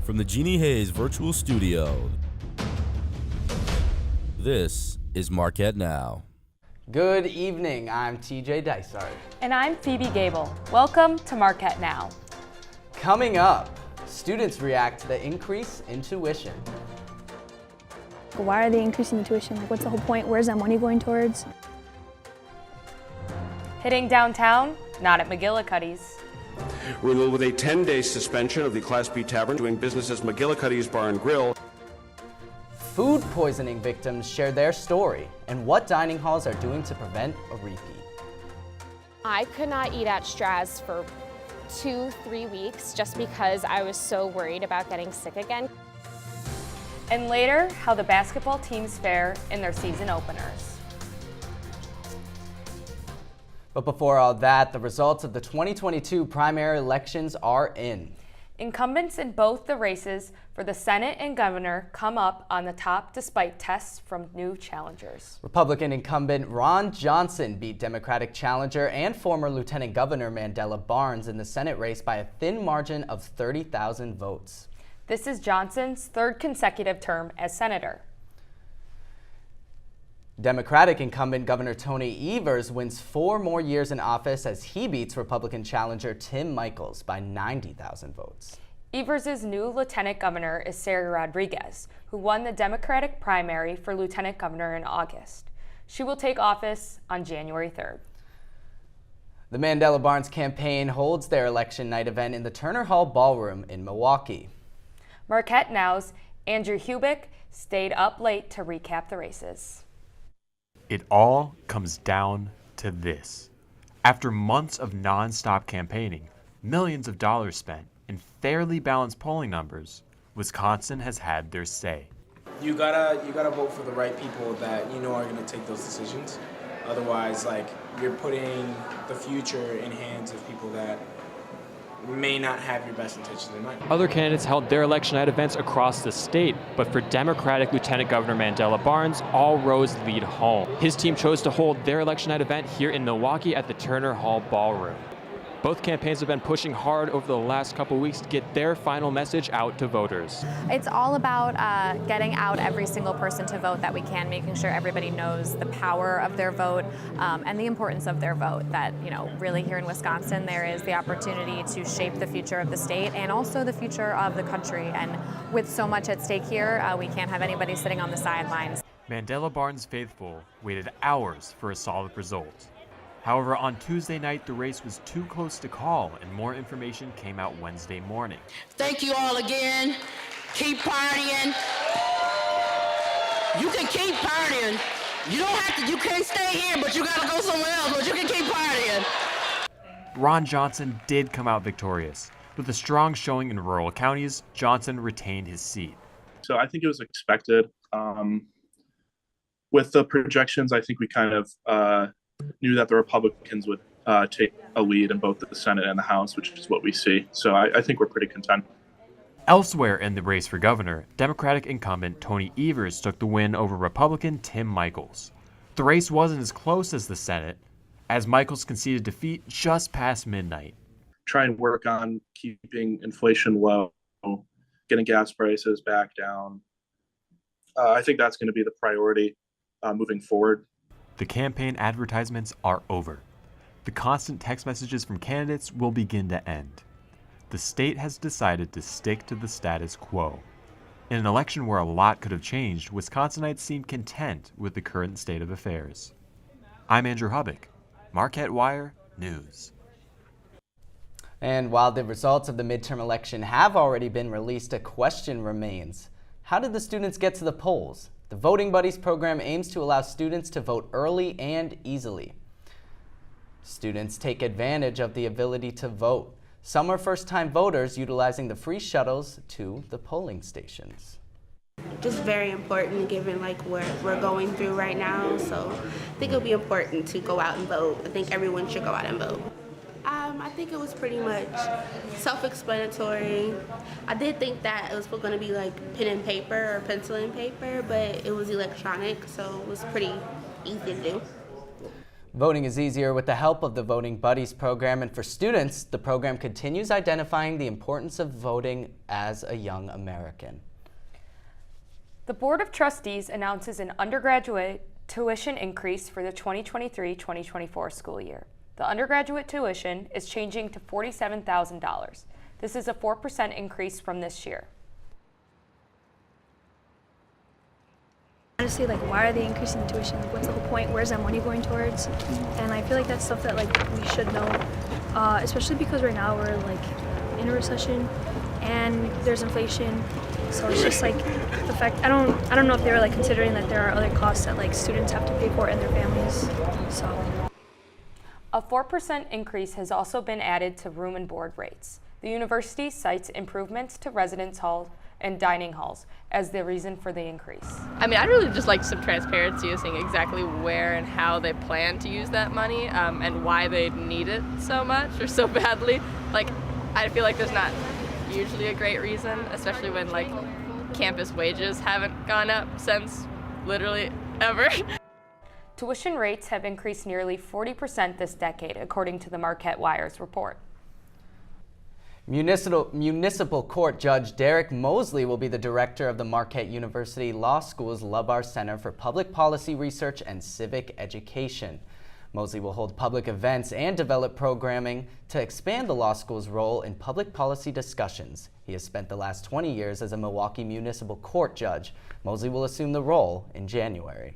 From the Jeannie Hayes Virtual Studio, this is Marquette Now. Good evening, I'm TJ Dysart. And I'm Phoebe Gable. Welcome to Marquette Now. Coming up, students react to the increase in tuition. Why are they increasing the tuition? What's the whole point? Where's that money going towards? Hitting downtown? Not at McGillicuddy's. With a 10-day suspension of the Class B Tavern doing business as McGillicuddy's Bar and Grill. Food poisoning victims share their story and what dining halls are doing to prevent a repeat. I could not eat at Straz for 2-3 weeks just because I was so worried about getting sick again. And later, how the basketball teams fare in their season openers. But before all that, the results of the 2022 primary elections are in. Incumbents in both the races for the Senate and governor come up on the top despite tests from new challengers. Republican incumbent Ron Johnson beat Democratic challenger and former Lieutenant Governor Mandela Barnes in the Senate race by a thin margin of 30,000 votes. This is Johnson's third consecutive term as senator. Democratic incumbent Governor Tony Evers wins 4 more years in office as he beats Republican challenger Tim Michels by 90,000 votes. Evers' new lieutenant governor is Sarah Rodriguez, who won the Democratic primary for lieutenant governor in August. She will take office on January 3rd. The Mandela Barnes campaign holds their election night event in the Turner Hall Ballroom in Milwaukee. Marquette Now's Andrew Hubick stayed up late to recap the races. It all comes down to this. After months of non-stop campaigning, millions of dollars spent, and fairly balanced polling numbers, Wisconsin has had their say. You gotta vote for the right people that you know are gonna take those decisions. Otherwise, you're putting the future in hands of people that may not have your best intentions in mind. Other candidates held their election night events across the state, but for Democratic Lieutenant Governor Mandela Barnes, all roads lead home. His team chose to hold their election night event here in Milwaukee at the Turner Hall Ballroom. Both campaigns have been pushing hard over the last couple weeks to get their final message out to voters. It's all about getting out every single person to vote that we can, making sure everybody knows the power of their vote and the importance of their vote. That, really here in Wisconsin, there is the opportunity to shape the future of the state and also the future of the country. And with so much at stake here, we can't have anybody sitting on the sidelines. Mandela Barnes faithful waited hours for a solid result. However, on Tuesday night, the race was too close to call, and more information came out Wednesday morning. Thank you all again. Keep partying. You can keep partying. You can't stay here, but you gotta go somewhere else, but you can keep partying. Ron Johnson did come out victorious. With a strong showing in rural counties, Johnson retained his seat. So I think it was expected. With the projections, I think we kind of knew that the Republicans would take a lead in both the Senate and the House, which is what we see. So I think we're pretty content. Elsewhere in the race for governor, Democratic incumbent Tony Evers took the win over Republican Tim Michels. The race wasn't as close as the Senate, as Michels conceded defeat just past midnight. Try and work on keeping inflation low, getting gas prices back down. I think that's going to be the priority moving forward. The campaign advertisements are over. The constant text messages from candidates will begin to end. The state has decided to stick to the status quo. In an election where a lot could have changed, Wisconsinites seem content with the current state of affairs. I'm Andrew Hubick, Marquette Wire News. And while the results of the midterm election have already been released, a question remains. How did the students get to the polls? The Voting Buddies program aims to allow students to vote early and easily. Students take advantage of the ability to vote. Some are first-time voters utilizing the free shuttles to the polling stations. Just very important given what we're going through right now. So I think it'll be important to go out and vote. I think everyone should go out and vote. I think it was pretty much self-explanatory. I did think that it was going to be pen and paper or pencil and paper, but it was electronic, so it was pretty easy to do. Voting is easier with the help of the Voting Buddies program, and for students, the program continues identifying the importance of voting as a young American. The Board of Trustees announces an undergraduate tuition increase for the 2023-2024 school year. The undergraduate tuition is changing to $47,000. This is a 4% increase from this year. Honestly, like, why are they increasing the tuition? Like, what's the whole point? Where's that money going towards? And I feel like that's stuff that, like, we should know, especially because right now we're, like, in a recession and there's inflation. So it's just, like, the fact, I don't know if they were, like, considering that there are other costs that, like, students have to pay for and their families, so. A 4% increase has also been added to room and board rates. The university cites improvements to residence halls and dining halls as the reason for the increase. I mean, I'd really just like some transparency of seeing exactly where and how they plan to use that money and why they need it so much or so badly. Like, I feel like there's not usually a great reason, especially when, like, campus wages haven't gone up since literally ever. Tuition rates have increased nearly 40% this decade, according to the Marquette Wire's report. Municipal Court Judge Derek Mosley will be the director of the Marquette University Law School's Lubar Center for Public Policy Research and Civic Education. Mosley will hold public events and develop programming to expand the law school's role in public policy discussions. He has spent the last 20 years as a Milwaukee Municipal Court judge. Mosley will assume the role in January.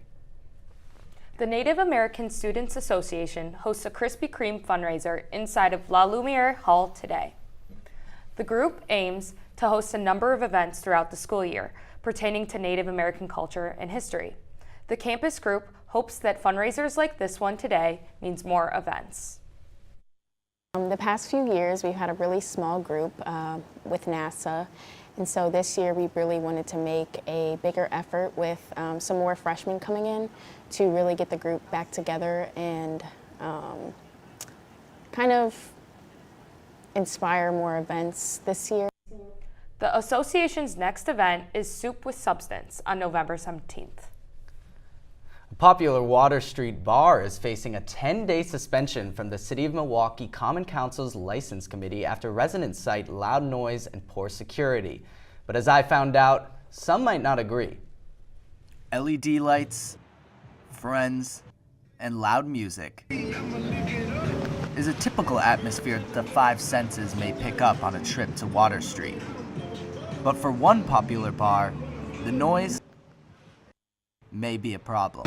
The Native American Students Association hosts a Krispy Kreme fundraiser inside of La Lumiere Hall today. The group aims to host a number of events throughout the school year pertaining to Native American culture and history. The campus group hopes that fundraisers like this one today means more events. The past few years we've had a really small group with NASA, and so this year we really wanted to make a bigger effort with some more freshmen coming in to really get the group back together and kind of inspire more events this year. The association's next event is Soup with Substance on November 17th. A popular Water Street bar is facing a 10-day suspension from the City of Milwaukee Common Council's License Committee after residents cite loud noise and poor security. But as I found out, some might not agree. LED lights, friends, and loud music is a typical atmosphere that the five senses may pick up on a trip to Water Street. But for one popular bar, the noise may be a problem.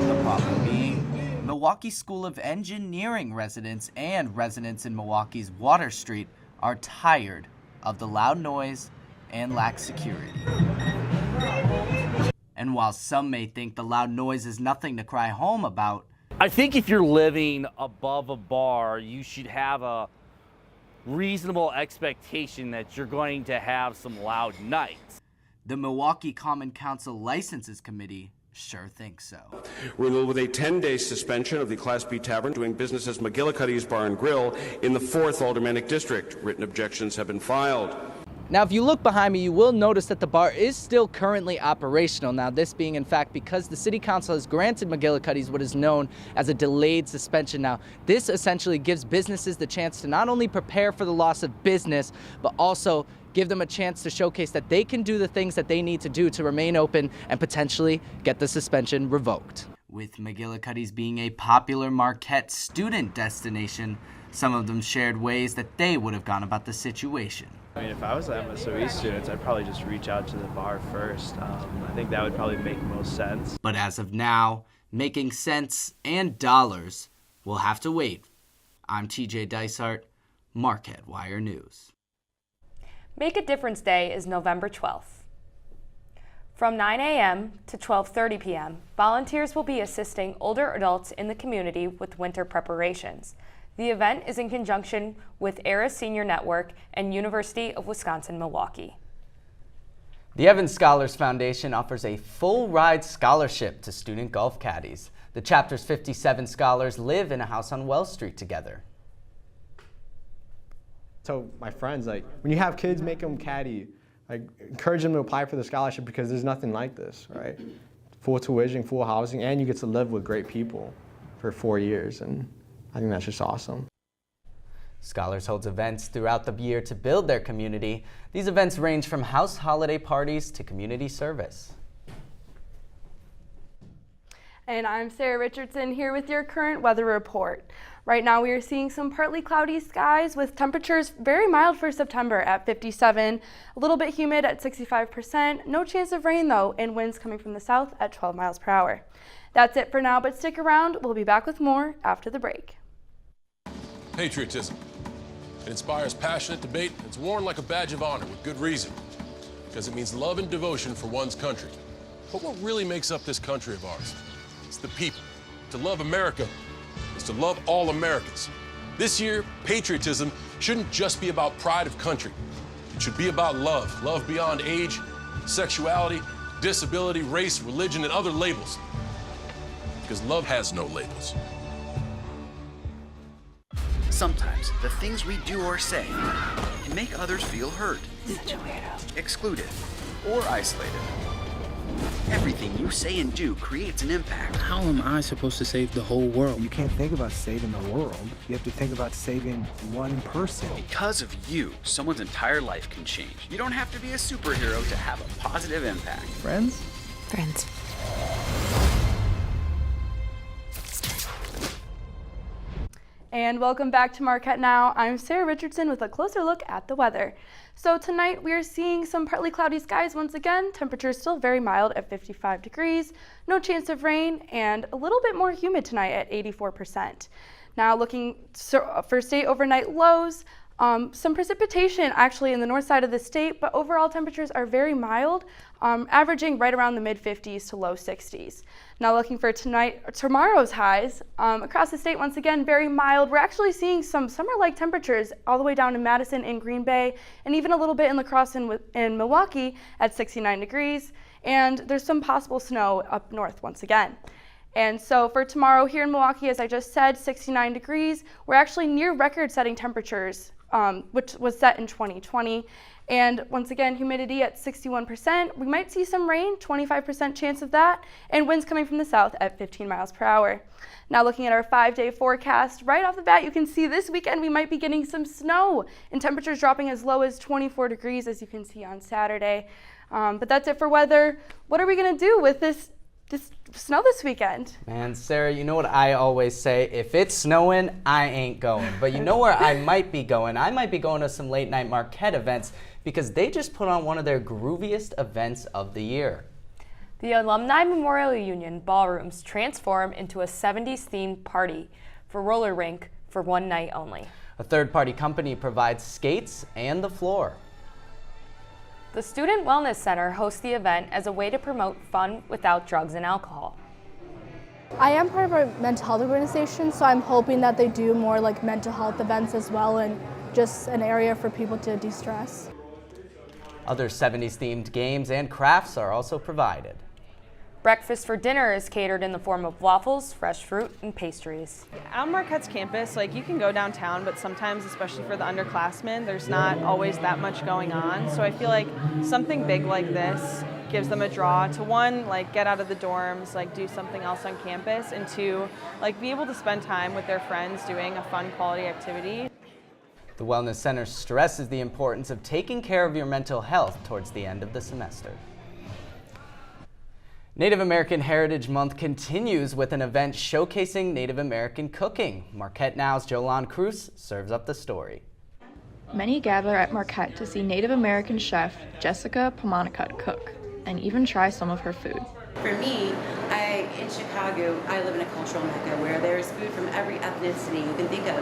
The problem being, Milwaukee School of Engineering residents and residents in Milwaukee's Water Street are tired of the loud noise and lack security. And while some may think the loud noise is nothing to cry home about, I think if you're living above a bar, you should have a reasonable expectation that you're going to have some loud nights. The Milwaukee Common Council Licenses Committee sure thinks so. Rule with a 10-day suspension of the Class B Tavern doing business as McGillicuddy's Bar and Grill in the 4th Aldermanic District. Written objections have been filed. Now, if you look behind me, you will notice that the bar is still currently operational. Now, this being, in fact, because the City Council has granted McGillicuddy's what is known as a delayed suspension. Now, this essentially gives businesses the chance to not only prepare for the loss of business, but also give them a chance to showcase that they can do the things that they need to do to remain open and potentially get the suspension revoked. With McGillicuddy's being a popular Marquette student destination, some of them shared ways that they would have gone about the situation. I mean, if I was an MSOE student, I'd probably just reach out to the bar first. I think that would probably make most sense. But as of now, making cents and dollars will have to wait. I'm TJ Dysart, Marquette Wire News. Make a Difference Day is November 12th. From 9 a.m. to 12:30 p.m., volunteers will be assisting older adults in the community with winter preparations. The event is in conjunction with ERA Senior Network and University of Wisconsin-Milwaukee. The Evans Scholars Foundation offers a full-ride scholarship to student golf caddies. The chapter's 57 scholars live in a house on Wells Street together. So my friends, like, when you have kids, make them caddy. Like, encourage them to apply for the scholarship because there's nothing like this, right? full tuition, full housing, and you get to live with great people for 4 years, and I think that's just awesome. Scholars holds events throughout the year to build their community. These events range from house holiday parties to community service. And I'm Sarah Richardson here with your current weather report. Right now we are seeing some partly cloudy skies with temperatures very mild for September at 57, a little bit humid at 65%, no chance of rain though, and winds coming from the south at 12 miles per hour. That's it for now, but stick around, we'll be back with more after the break. Patriotism. It inspires passionate debate. It's worn like a badge of honor with good reason, because it means love and devotion for one's country. But what really makes up this country of ours? It's the people. To love America is to love all Americans. This year, patriotism shouldn't just be about pride of country. It should be about love. Love beyond age, sexuality, disability, race, religion, and other labels. Because love has no labels. Sometimes the things we do or say can make others feel hurt, excluded, or isolated. Everything you say and do creates an impact. How am I supposed to save the whole world? You can't think about saving the world. You have to think about saving one person. Because of you, someone's entire life can change. You don't have to be a superhero to have a positive impact. Friends? Friends. And welcome back to Marquette Now. I'm Sarah Richardson with a closer look at the weather. So tonight we are seeing some partly cloudy skies once again. Temperatures still very mild at 55 degrees, no chance of rain, and a little bit more humid tonight at 84%. Now looking for state overnight lows, some precipitation actually in the north side of the state, but overall temperatures are very mild, averaging right around the mid-50s to low 60s. Now looking for tomorrow's highs, across the state once again very mild. We're actually seeing some summer-like temperatures all the way down in Madison and Green Bay, and even a little bit in La Crosse and Milwaukee at 69 degrees. And there's some possible snow up north once again. And so for tomorrow here in Milwaukee, as I just said, 69 degrees. We're actually near record-setting temperatures, which was set in 2020. And once again, humidity at 61%. We might see some rain, 25% chance of that, and winds coming from the south at 15 miles per hour. Now looking at our 5-day forecast, right off the bat, you can see this weekend we might be getting some snow and temperatures dropping as low as 24 degrees, as you can see on Saturday. But that's it for weather. What are we gonna do with this snow this weekend? Man, Sarah, you know what I always say? If it's snowing, I ain't going. But you know where I might be going? I might be going to some late night Marquette events because they just put on one of their grooviest events of the year. The Alumni Memorial Union ballrooms transform into a 70s themed party for roller rink for one night only. A third-party company provides skates and the floor. The Student Wellness Center hosts the event as a way to promote fun without drugs and alcohol. I am part of a mental health organization, so I'm hoping that they do more like mental health events as well and just an area for people to de-stress. Other 70s themed games and crafts are also provided. Breakfast for dinner is catered in the form of waffles, fresh fruit, and pastries. On Marquette's campus, you can go downtown, but sometimes, especially for the underclassmen, there's not always that much going on. So I feel like something big like this gives them a draw to one, get out of the dorms, do something else on campus, and two, be able to spend time with their friends doing a fun quality activity. The Wellness Center stresses the importance of taking care of your mental health towards the end of the semester. Native American Heritage Month continues with an event showcasing Native American cooking. Marquette Now's Jolan Cruz serves up the story. Many gather at Marquette to see Native American chef Jessica Pamonicott cook and even try some of her food. For me, in Chicago, I live in a cultural mecca where there's food from every ethnicity you can think of.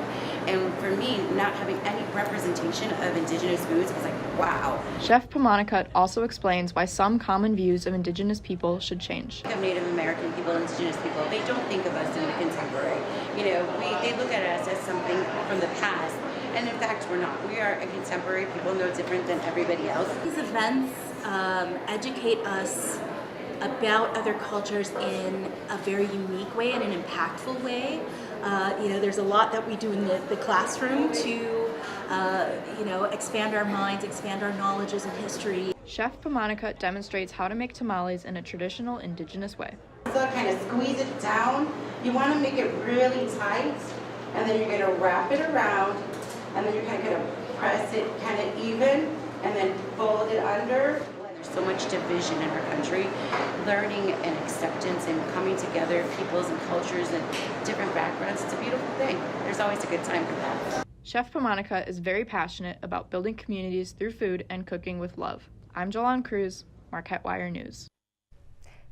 And for me, not having any representation of indigenous foods was like, wow. Chef Pamonicott also explains why some common views of indigenous people should change. Of Native American people, indigenous people, they don't think of us in the contemporary. They look at us as something from the past. And in fact, we're not. We are a contemporary people, no different than everybody else. These events educate us about other cultures in a very unique way and an impactful way. There's a lot that we do in the classroom to, expand our minds, expand our knowledges and history. Chef Pamonica demonstrates how to make tamales in a traditional indigenous way. So kind of squeeze it down. You want to make it really tight, and then you're going to wrap it around, and then you're kind of going to press it kind of even, and then fold it under. There's so much division in our country. Learning and acceptance and coming together, peoples and cultures and different backgrounds, it's a beautiful thing. There's always a good time for that. Chef Pamonica is very passionate about building communities through food and cooking with love. I'm Jolan Cruz, Marquette Wire News.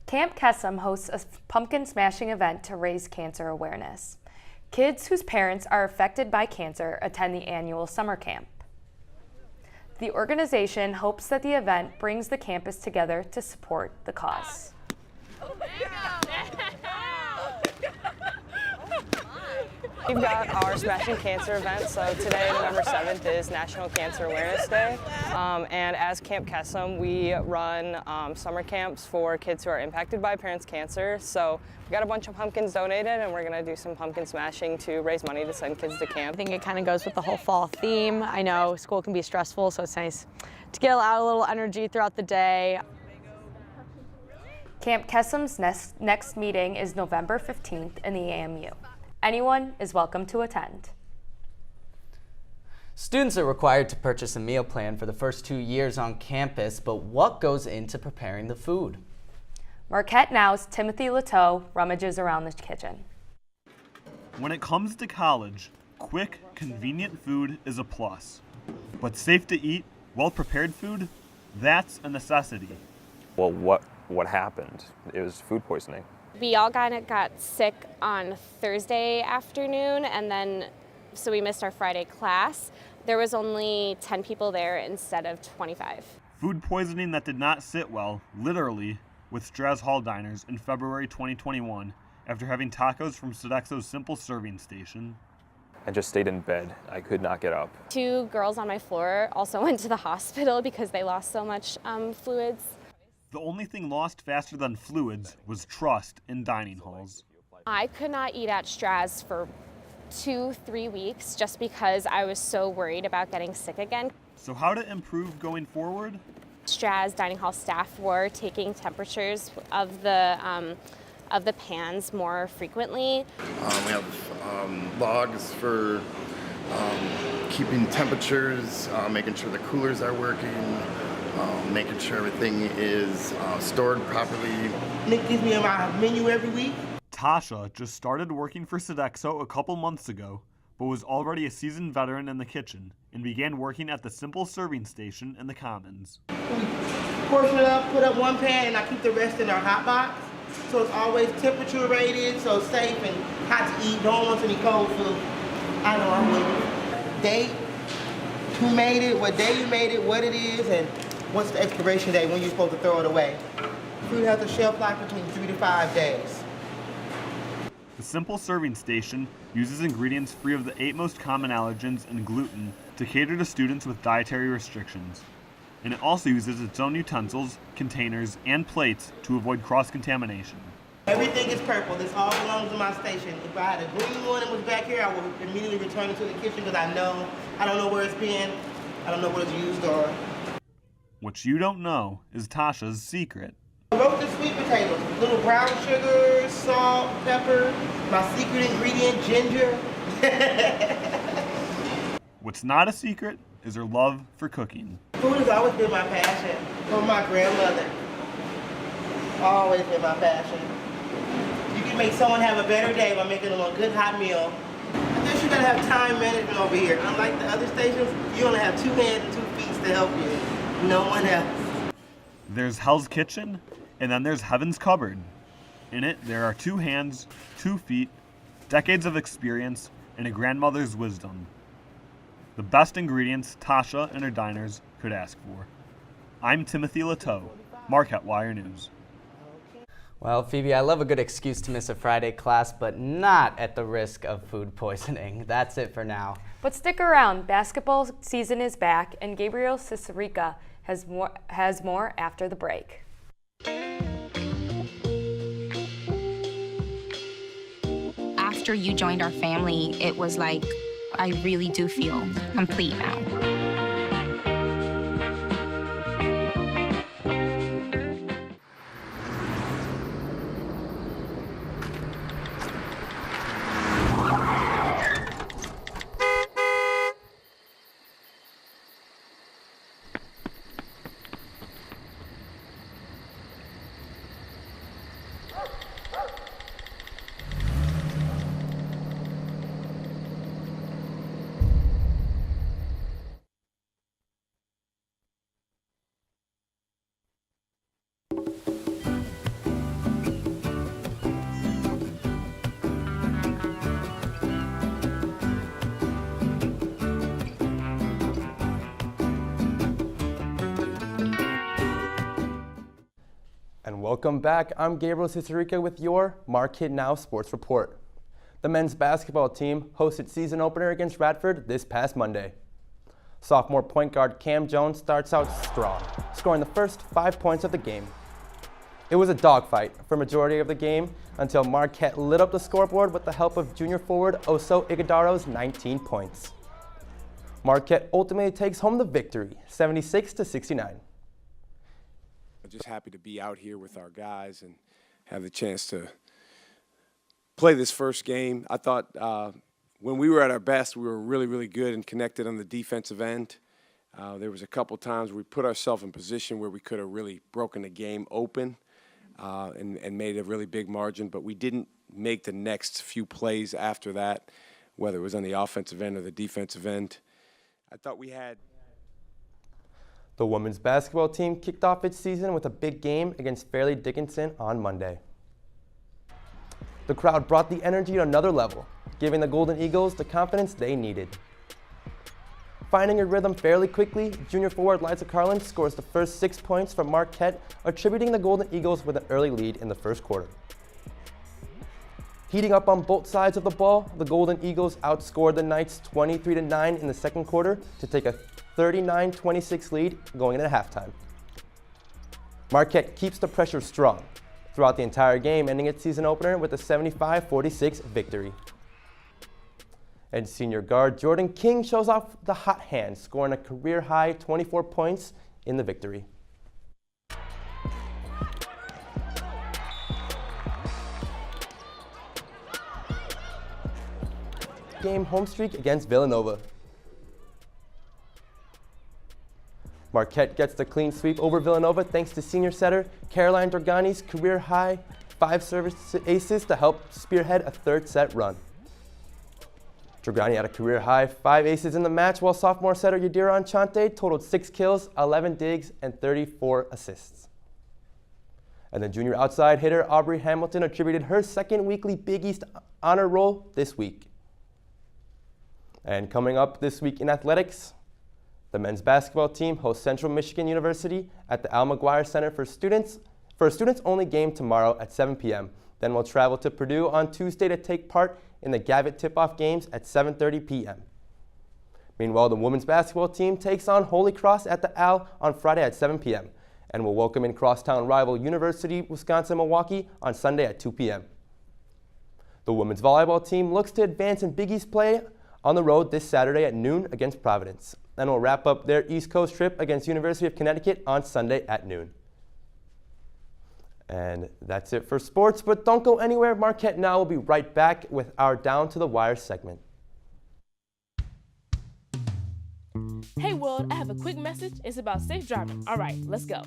Camp Kesem hosts a pumpkin smashing event to raise cancer awareness. Kids whose parents are affected by cancer attend the annual summer camp. The organization hopes that the event brings the campus together to support the cause. We've got our Smashing Cancer event, so today, November 7th, is National Cancer Awareness Day. And as Camp Kesem, we run summer camps for kids who are impacted by parents' cancer. So we got a bunch of pumpkins donated, and we're going to do some pumpkin smashing to raise money to send kids to camp. I think it kind of goes with the whole fall theme. I know school can be stressful, so it's nice to get out a little energy throughout the day. Camp Kesem's next meeting is November 15th in the AMU. Anyone is welcome to attend. Students are required to purchase a meal plan for the first 2 years on campus, but what goes into preparing the food? Marquette Now's Timothy Lateau rummages around the kitchen. When it comes to college, quick, convenient food is a plus. But safe to eat, well-prepared food, that's a necessity. Well, what happened? It was food poisoning. We all kind of got sick on Thursday afternoon, and then so we missed our Friday class. There was only 10 people there instead of 25. Food poisoning that did not sit well, literally, with Straz Hall diners in February 2021 after having tacos from Sodexo's Simple Serving Station. I just stayed in bed. I could not get up. 2 girls on my floor also went to the hospital because they lost so much fluids. The only thing lost faster than fluids was trust in dining halls. I could not eat at Straz for 2-3 weeks just because I was so worried about getting sick again. So how to improve going forward? Straz dining hall staff were taking temperatures of the pans more frequently. We have logs for keeping temperatures, making sure the coolers are working, making sure everything is stored properly. Nick gives me my menu every week. Tasha just started working for Sodexo a couple months ago, but was already a seasoned veteran in the kitchen and began working at the Simple Serving Station in the Commons. We portion it up, put up one pan, and I keep the rest in our hot box. So it's always temperature rated, so safe and hot to eat. No one wants any cold food. I know I'm with it. Date, who made it, what day you made it, what it is, and what's the expiration date when you're supposed to throw it away. Food has a shelf life between 3 to 5 days. The Simple Serving Station uses ingredients free of the 8 most common allergens and gluten to cater to students with dietary restrictions. And it also uses its own utensils, containers, and plates to avoid cross-contamination. Everything is purple. This all belongs to my station. If I had a green one that was back here, I would immediately return it to the kitchen because I don't know where it's been. I don't know what it's used or. What you don't know is Tasha's secret. Roasted sweet potatoes, little brown sugar, salt, pepper, my secret ingredient, ginger. What's not a secret is her love for cooking. Food has always been my passion. From my grandmother. Always been my passion. You can make someone have a better day by making them a good hot meal. I guess you gotta have time management over here. Unlike the other stations, you only have 2 hands and 2 feet to help you. No one else. There's Hell's Kitchen, and then there's Heaven's Cupboard. In it, there are 2 hands, 2 feet, decades of experience, and a grandmother's wisdom. The best ingredients Tasha and her diners could ask for. I'm Timothy Lateau, Marquette Wire News. Well, Phoebe, I love a good excuse to miss a Friday class, but not at the risk of food poisoning. That's it for now. But stick around. Basketball season is back, and Gabriel Cicerica has more after the break. After you joined our family, it was like, I really do feel complete now. Welcome back. I'm Gabriel Cicerica with your Marquette Now Sports Report. The men's basketball team hosted season opener against Radford this past Monday. Sophomore point guard Cam Jones starts out strong, scoring the first 5 points of the game. It was a dogfight for majority of the game until Marquette lit up the scoreboard with the help of junior forward Oso Iguodaro's 19 points. Marquette ultimately takes home the victory, 76-69. I'm just happy to be out here with our guys and have the chance to play this first game. I thought when we were at our best, we were really, really good and connected on the defensive end. There was a couple times where we put ourselves in position where we could have really broken the game open and made a really big margin, but we didn't make the next few plays after that, whether it was on the offensive end or the defensive end. I thought we had. The women's basketball team kicked off its season with a big game against Fairleigh Dickinson on Monday. The crowd brought the energy to another level, giving the Golden Eagles the confidence they needed. Finding a rhythm fairly quickly, junior forward Liza Carlin scores the first 6 points from Marquette, attributing the Golden Eagles with an early lead in the first quarter. Heating up on both sides of the ball, the Golden Eagles outscored the Knights 23-9 in the second quarter to take a 39-26 lead going into halftime. Marquette keeps the pressure strong throughout the entire game, ending its season opener with a 75-46 victory. And senior guard Jordan King shows off the hot hand, scoring a career-high 24 points in the victory. Game home streak against Villanova. Marquette gets the clean sweep over Villanova thanks to senior setter Caroline Dragani's career-high 5 service aces to help spearhead a third set run. Dragani had a career-high 5 aces in the match, while sophomore setter Yadira Enchante totaled 6 kills, 11 digs, and 34 assists. And the junior outside hitter Aubrey Hamilton attributed her second weekly Big East honor roll this week. And coming up this week in athletics, the men's basketball team hosts Central Michigan University at the Al McGuire Center for a students-only game tomorrow at 7 p.m. Then we'll travel to Purdue on Tuesday to take part in the Gavitt tip-off games at 7:30 p.m. Meanwhile, the women's basketball team takes on Holy Cross at the Al on Friday at 7 p.m. and will welcome in crosstown rival University Wisconsin-Milwaukee on Sunday at 2 p.m. The women's volleyball team looks to advance in Big East play on the road this Saturday at noon against Providence, and will wrap up their East Coast trip against University of Connecticut on Sunday at noon. And that's it for sports, but don't go anywhere. Marquette Now will be right back with our Down to the Wire segment. Hey world, I have a quick message. It's about safe driving. All right, let's go.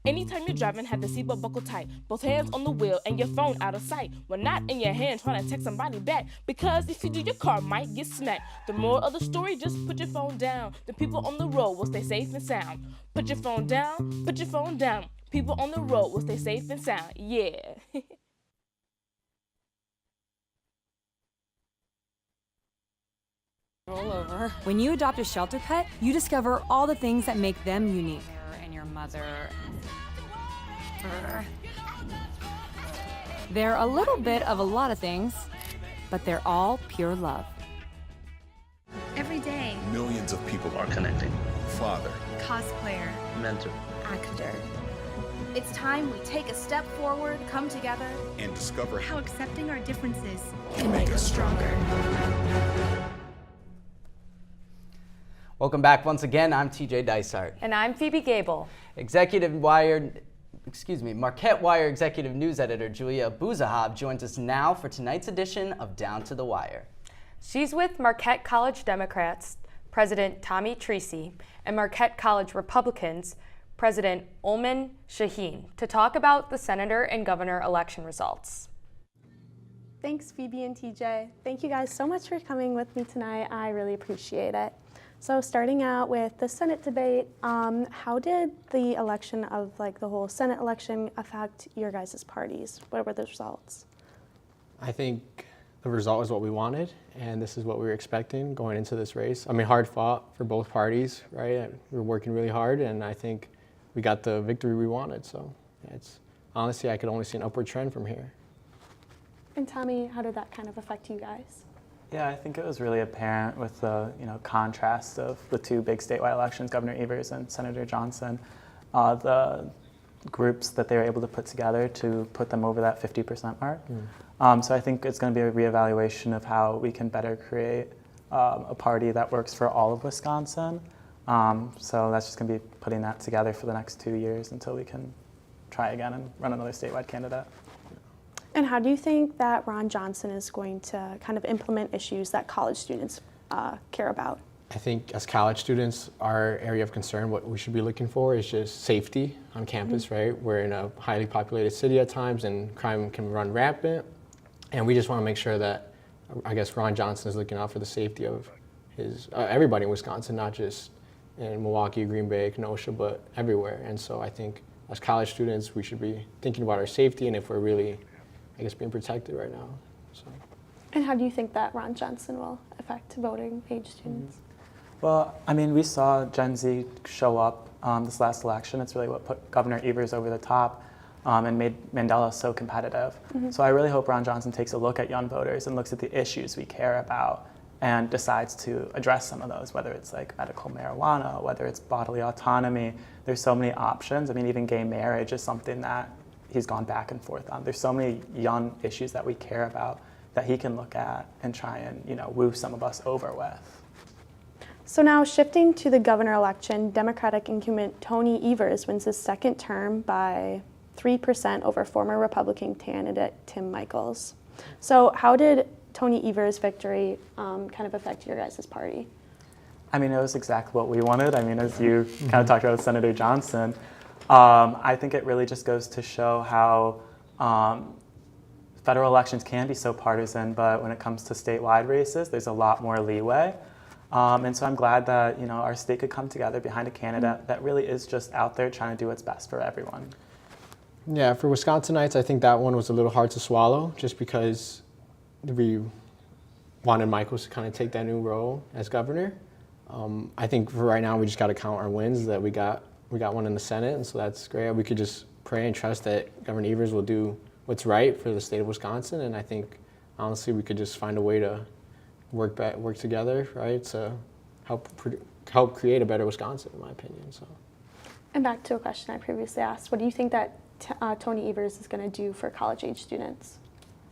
Anytime you're driving, have the seatbelt buckled tight, both hands on the wheel and your phone out of sight. When not in your hand trying to text somebody back, because if you do, your car might get smacked. The moral of the story, just put your phone down. The people on the road will stay safe and sound. Put your phone down, put your phone down. People on the road will stay safe and sound. Yeah. Roll over. When you adopt a shelter pet, you discover all the things that make them unique. And your mother. They're a little bit of a lot of things, but they're all pure love. Every day, millions of people are connecting. Father, cosplayer, mentor, actor. It's time we take a step forward, come together, and discover how accepting our differences can make us stronger. Welcome back once again. I'm TJ Dysart. And I'm Phoebe Gable. Marquette Wire Executive News Editor Julia Abuzahab joins us now for tonight's edition of Down to the Wire. She's with Marquette College Democrats President Tommy Treacy and Marquette College Republicans President Ulman Shaheen to talk about the senator and governor election results. Thanks, Phoebe and TJ. Thank you guys so much for coming with me tonight. I really appreciate it. So starting out with the Senate debate, how did the election of the whole Senate election affect your guys' parties? What were the results? I think the result is what we wanted, and this is what we were expecting going into this race. I mean, hard fought for both parties, right? We were working really hard, and I think we got the victory we wanted. So honestly, I could only see an upward trend from here. And Tommy, how did that kind of affect you guys? Yeah, I think it was really apparent with the contrast of the two big statewide elections, Governor Evers and Senator Johnson, the groups that they were able to put together to put them over that 50% mark. So I think it's going to be a reevaluation of how we can better create a party that works for all of Wisconsin. So that's just going to be putting that together for the next 2 years until we can try again and run another statewide candidate. And how do you think that Ron Johnson is going to kind of implement issues that college students care about? I think as college students, our area of concern, what we should be looking for is just safety on campus, right? We're in a highly populated city at times and crime can run rampant. And we just want to make sure that, I guess, Ron Johnson is looking out for the safety of his everybody in Wisconsin, not just in Milwaukee, Green Bay, Kenosha, but everywhere. And so I think as college students, we should be thinking about our safety and if we're really, I guess, being protected right now. So. And how do you think that Ron Johnson will affect voting age students? Well, I mean, we saw Gen Z show up this last election. It's really what put Governor Evers over the top and made Mandela so competitive. So I really hope Ron Johnson takes a look at young voters and looks at the issues we care about and decides to address some of those, whether it's like medical marijuana, whether it's bodily autonomy. There's so many options. I mean, even gay marriage is something that he's gone back and forth on. There's so many young issues that we care about that he can look at and try and, woo some of us over with. So now shifting to the governor election, Democratic incumbent Tony Evers wins his second term by 3% over former Republican candidate Tim Michels. So how did Tony Evers' victory kind of affect your guys' party? I mean, it was exactly what we wanted. I mean, as you kind of talked about with Senator Johnson, I think it really just goes to show how federal elections can be so partisan, but when it comes to statewide races, there's a lot more leeway. And so I'm glad that our state could come together behind a candidate that really is just out there trying to do what's best for everyone. Yeah, for Wisconsinites, I think that one was a little hard to swallow just because we wanted Michels to kind of take that new role as governor. I think for right now, we just got to count our wins that we got one in the Senate, and so that's great. We could just pray and trust that Governor Evers will do what's right for the state of Wisconsin, and I think, honestly, we could just find a way to work together, right, to help create a better Wisconsin, in my opinion. So. And back to a question I previously asked, what do you think that Tony Evers is going to do for college-age students?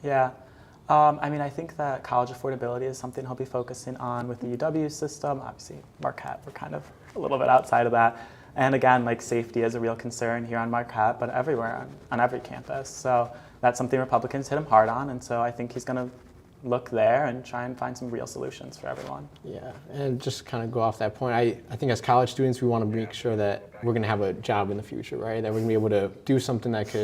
Yeah. I mean, I think that college affordability is something he'll be focusing on with the UW system. Obviously, Marquette, we're kind of a little bit outside of that. And again, like safety is a real concern here on Marquette, but everywhere, on every campus. So that's something Republicans hit him hard on, and so I think he's going to look there and try and find some real solutions for everyone. Yeah, and just kind of go off that point, I think as college students, we want to make sure that we're going to have a job in the future, right? That we're going to be able to do something that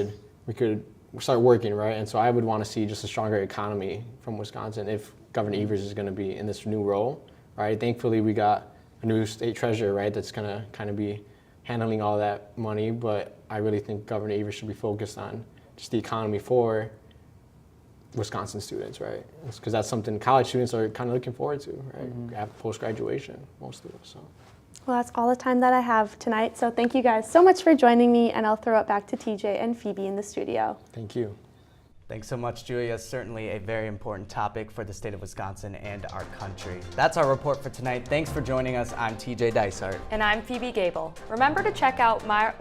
we could start working, right? And so I would want to see just a stronger economy from Wisconsin if Governor Evers is going to be in this new role, right? Thankfully, we got a new state treasurer, right, that's going to kind of be handling all that money, but I really think Governor Evers should be focused on just the economy for Wisconsin students, right? Because that's something college students are kind of looking forward to, right? After post-graduation, most of us. So. Well, that's all the time that I have tonight. So thank you guys so much for joining me, and I'll throw it back to TJ and Phoebe in the studio. Thank you. Thanks so much, Julia. Certainly a very important topic for the state of Wisconsin and our country. That's our report for tonight. Thanks for joining us. I'm TJ Dysart. And I'm Phoebe Gable. Remember to check out